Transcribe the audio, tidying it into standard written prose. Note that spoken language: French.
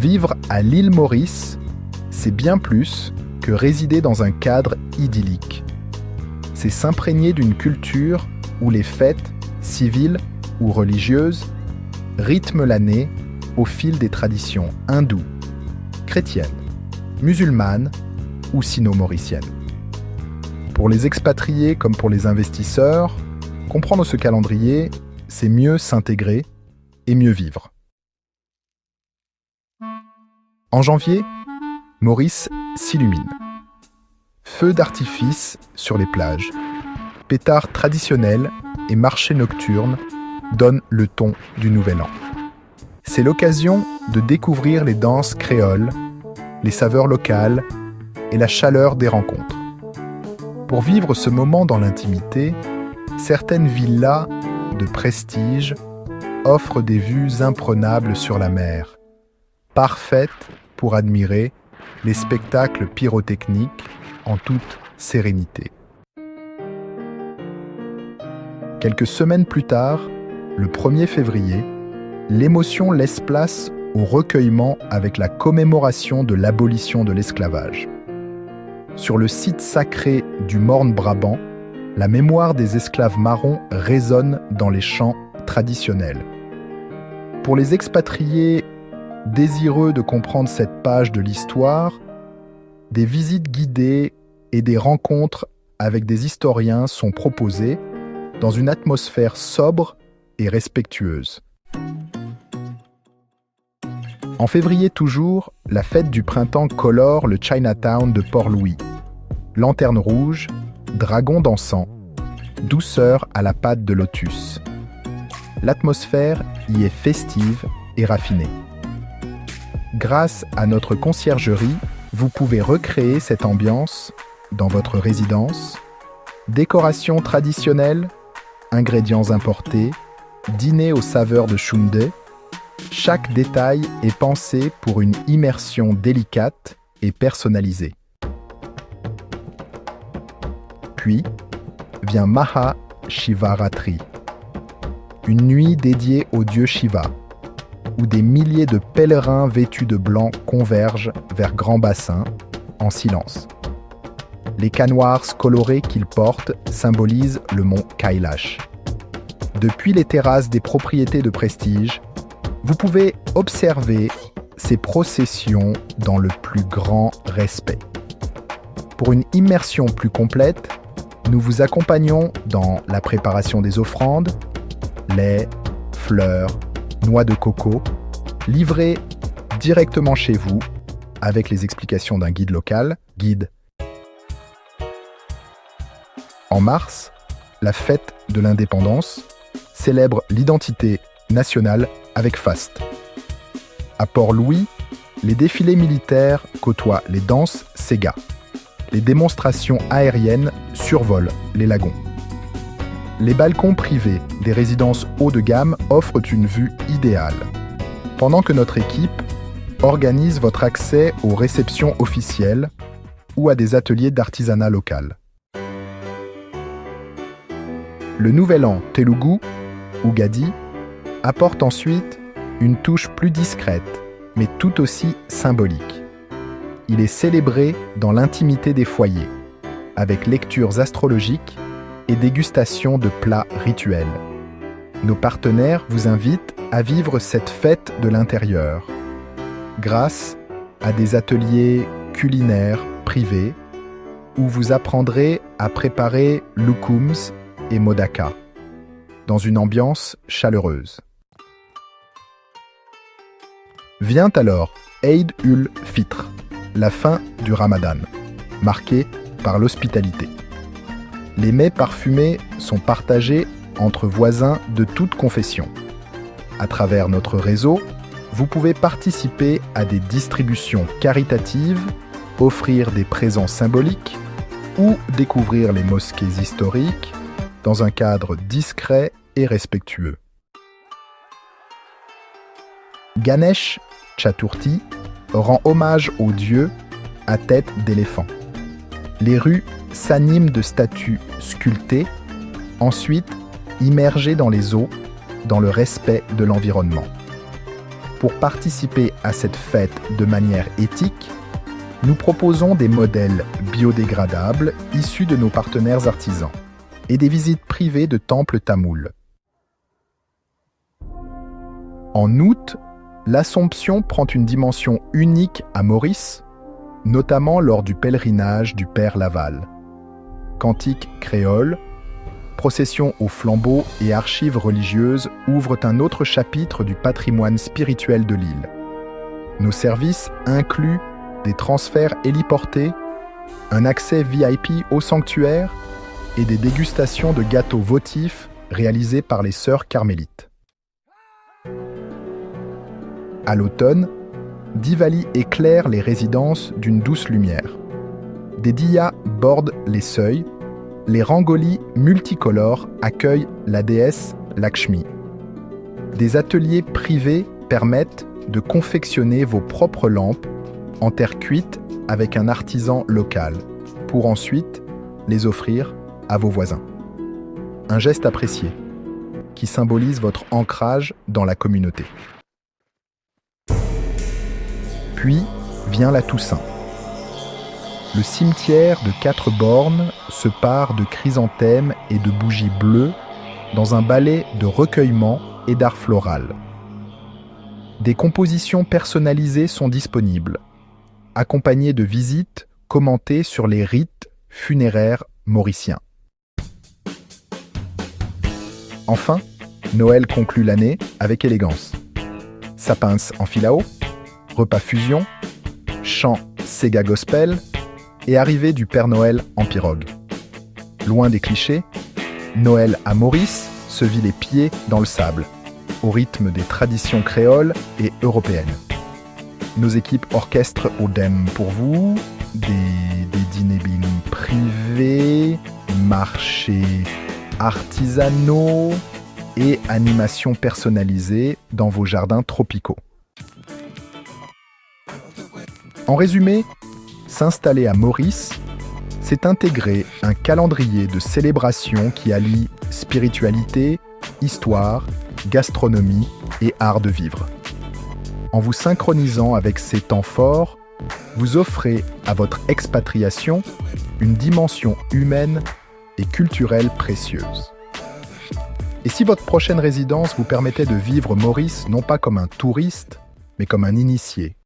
Vivre à l'île Maurice, c'est bien plus que résider dans un cadre idyllique. C'est s'imprégner d'une culture où les fêtes, civiles ou religieuses, rythment l'année au fil des traditions hindoues, chrétiennes, musulmanes ou sino-mauriciennes. Pour les expatriés comme pour les investisseurs, comprendre ce calendrier, c'est mieux s'intégrer et mieux vivre. En janvier, Maurice s'illumine. Feux d'artifice sur les plages, pétards traditionnels et marchés nocturnes donnent le ton du Nouvel An. C'est l'occasion de découvrir les danses créoles, les saveurs locales et la chaleur des rencontres. Pour vivre ce moment dans l'intimité, certaines villas de prestige offrent des vues imprenables sur la mer, parfaites pour admirer les spectacles pyrotechniques en toute sérénité. Quelques semaines plus tard, le 1er février, l'émotion laisse place au recueillement avec la commémoration de l'abolition de l'esclavage. Sur le site sacré du Morne-Brabant, la mémoire des esclaves marrons résonne dans les chants traditionnels. Pour les expatriés désireux de comprendre cette page de l'histoire, des visites guidées et des rencontres avec des historiens sont proposées dans une atmosphère sobre et respectueuse. En février toujours, la fête du printemps colore le Chinatown de Port-Louis. Lanternes rouges, dragons dansants, douceur à la pâte de lotus. L'atmosphère y est festive et raffinée. Grâce à notre conciergerie, vous pouvez recréer cette ambiance dans votre résidence. Décoration traditionnelle, ingrédients importés, dîner aux saveurs de Shunde. Chaque détail est pensé pour une immersion délicate et personnalisée. Puis vient Maha Shivaratri, une nuit dédiée au dieu Shiva, où des milliers de pèlerins vêtus de blanc convergent vers Grand Bassin, en silence. Les cannoirs colorés qu'ils portent symbolisent le mont Kailash. Depuis les terrasses des propriétés de prestige, vous pouvez observer ces processions dans le plus grand respect. Pour une immersion plus complète, nous vous accompagnons dans la préparation des offrandes, lait, fleurs, noix de coco, livrées directement chez vous avec les explications d'un guide local, guide. En mars, la fête de l'indépendance célèbre l'identité nationale avec faste. À Port-Louis, les défilés militaires côtoient les danses Sega. Les démonstrations aériennes survolent les lagons. Les balcons privés des résidences haut de gamme offrent une vue idéale, pendant que notre équipe organise votre accès aux réceptions officielles ou à des ateliers d'artisanat local. Le Nouvel An Telugu, ou Gadi, apporte ensuite une touche plus discrète, mais tout aussi symbolique. Il est célébré dans l'intimité des foyers, avec lectures astrologiques et dégustation de plats rituels. Nos partenaires vous invitent à vivre cette fête de l'intérieur, grâce à des ateliers culinaires privés où vous apprendrez à préparer lukums et modaka, dans une ambiance chaleureuse. Vient alors Eid ul-Fitr, la fin du Ramadan, marquée par l'hospitalité. Les mets parfumés sont partagés entre voisins de toute confession. À travers notre réseau, vous pouvez participer à des distributions caritatives, offrir des présents symboliques ou découvrir les mosquées historiques dans un cadre discret et respectueux. Ganesh Chaturthi rend hommage aux dieux à tête d'éléphant. Les rues s'animent de statues sculptées, ensuite immergées dans les eaux, dans le respect de l'environnement. Pour participer à cette fête de manière éthique, nous proposons des modèles biodégradables issus de nos partenaires artisans et des visites privées de temples tamouls. En août, l'Assomption prend une dimension unique à Maurice, notamment lors du pèlerinage du Père Laval. Cantiques créoles, processions au flambeau et archives religieuses ouvrent un autre chapitre du patrimoine spirituel de l'île. Nos services incluent des transferts héliportés, un accès VIP au sanctuaire et des dégustations de gâteaux votifs réalisés par les sœurs carmélites. À l'automne, Diwali éclaire les résidences d'une douce lumière. Des diyas bordent les seuils, les rangolis multicolores accueillent la déesse Lakshmi. Des ateliers privés permettent de confectionner vos propres lampes en terre cuite avec un artisan local, pour ensuite les offrir à vos voisins. Un geste apprécié, qui symbolise votre ancrage dans la communauté. Puis vient la Toussaint. Le cimetière de 4 bornes se pare de chrysanthèmes et de bougies bleues dans un ballet de recueillement et d'art floral. Des compositions personnalisées sont disponibles, accompagnées de visites commentées sur les rites funéraires mauriciens. Enfin, Noël conclut l'année avec élégance. Sapins en filao, repas fusion, chant Sega Gospel et arrivée du Père Noël en pirogue. Loin des clichés, Noël à Maurice se vit les pieds dans le sable, au rythme des traditions créoles et européennes. Nos équipes orchestrent au DEM pour vous, des dîners bing privés, marchés artisanaux et animations personnalisées dans vos jardins tropicaux. En résumé, s'installer à Maurice, c'est intégrer un calendrier de célébration qui allie spiritualité, histoire, gastronomie et art de vivre. En vous synchronisant avec ces temps forts, vous offrez à votre expatriation une dimension humaine et culturelle précieuse. Et si votre prochaine résidence vous permettait de vivre Maurice non pas comme un touriste, mais comme un initié,